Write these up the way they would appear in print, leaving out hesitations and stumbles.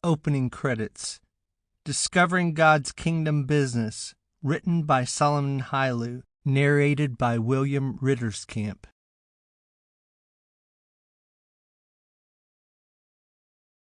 Opening credits. Discovering God's Kingdom Business, written by Solomon Hailu, narrated by William Ritterskamp.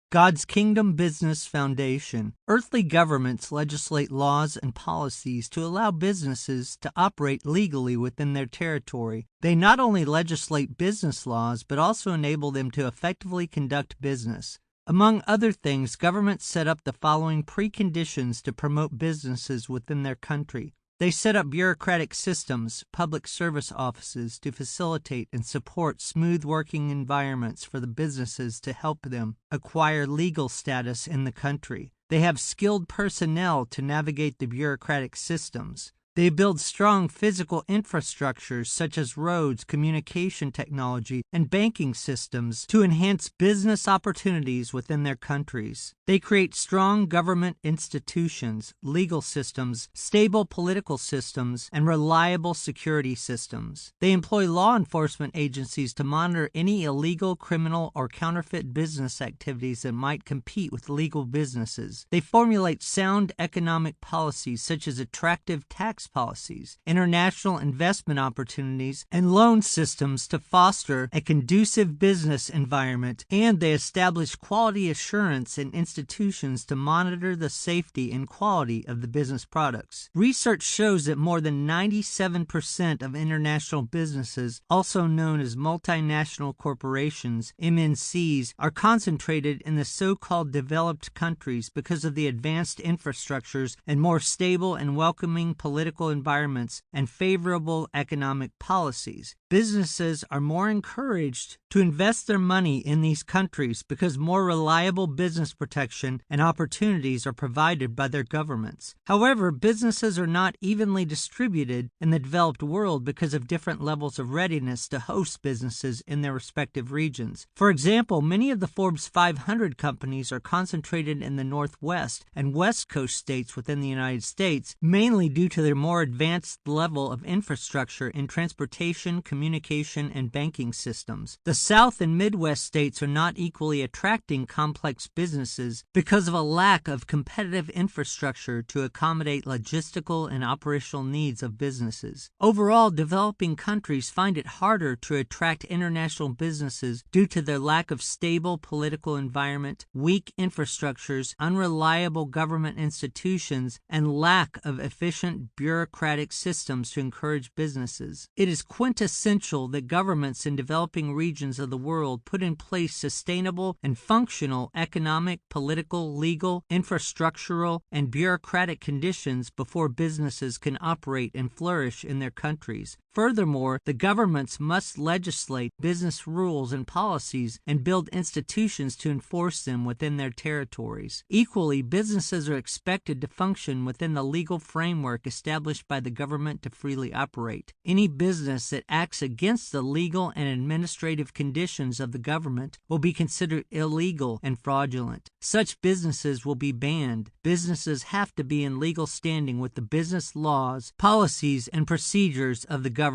God's Kingdom Business Foundation. Earthly governments legislate laws and policies to allow businesses to operate legally within their territory. They not only legislate business laws, but also enable them to effectively conduct business. Among other things, governments set up the following preconditions to promote businesses within their country. They set up bureaucratic systems, public service offices to facilitate and support smooth working environments for the businesses to help them acquire legal status in the country. They have skilled personnel to navigate the bureaucratic systems. They build strong physical infrastructures such as roads, communication technology, and banking systems to enhance business opportunities within their countries. They create strong government institutions, legal systems, stable political systems, and reliable security systems. They employ law enforcement agencies to monitor any illegal, criminal, or counterfeit business activities that might compete with legal businesses. They formulate sound economic policies such as attractive tax policies, international investment opportunities, and loan systems to foster a conducive business environment, and they establish quality assurance and institutions to monitor the safety and quality of the business products. Research shows that more than 97% of international businesses, also known as multinational corporations, MNCs, are concentrated in the so-called developed countries because of the advanced infrastructures and more stable and welcoming political environments and favorable economic policies. Businesses are more encouraged to invest their money in these countries because more reliable business protection and opportunities are provided by their governments. However, businesses are not evenly distributed in the developed world because of different levels of readiness to host businesses in their respective regions. For example, many of the Forbes 500 companies are concentrated in the Northwest and West Coast states within the United States, mainly due to their more advanced level of infrastructure in transportation, communication, and banking systems. The South and Midwest states are not equally attracting complex businesses because of a lack of competitive infrastructure to accommodate logistical and operational needs of businesses. Overall, developing countries find it harder to attract international businesses due to their lack of stable political environment, weak infrastructures, unreliable government institutions, and lack of efficient bureaucratic systems to encourage businesses. It is quintessential that governments in developing regions of the world put in place sustainable and functional economic, political, legal, infrastructural, and bureaucratic conditions before businesses can operate and flourish in their countries. Furthermore, the governments must legislate business rules and policies and build institutions to enforce them within their territories. Equally, businesses are expected to function within the legal framework established by the government to freely operate. Any business that acts against the legal and administrative conditions of the government will be considered illegal and fraudulent. Such businesses will be banned. Businesses have to be in legal standing with the business laws, policies, and procedures of the government.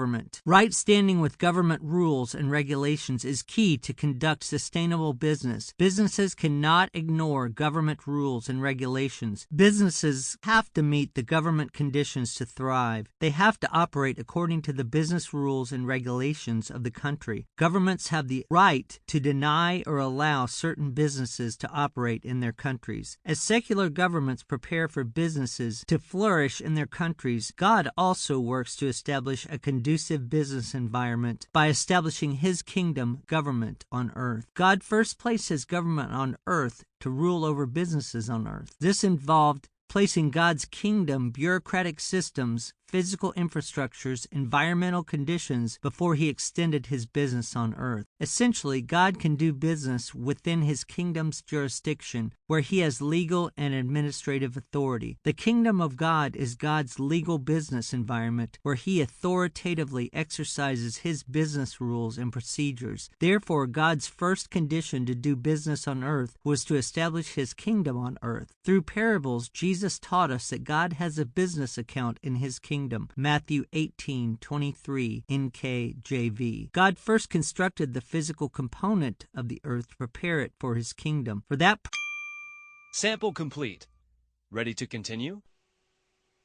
Right standing with government rules and regulations is key to conduct sustainable business. Businesses cannot ignore government rules and regulations. Businesses have to meet the government conditions to thrive. They have to operate according to the business rules and regulations of the country. Governments have the right to deny or allow certain businesses to operate in their countries. As secular governments prepare for businesses to flourish in their countries, God also works to establish a conducive business environment by establishing His kingdom government on earth. God first placed His government on earth to rule over businesses on earth. This involved placing God's kingdom bureaucratic systems, physical infrastructures, environmental conditions before He extended His business on earth. Essentially, God can do business within His kingdom's jurisdiction, where He has legal and administrative authority. The kingdom of God is God's legal business environment, where He authoritatively exercises His business rules and procedures. Therefore, God's first condition to do business on earth was to establish His kingdom on earth. Through parables, Jesus taught us that God has a business account in His kingdom. Matthew 18:23 NKJV. God first constructed the physical component of the earth to prepare it for His kingdom. For that Sample complete. Ready to continue?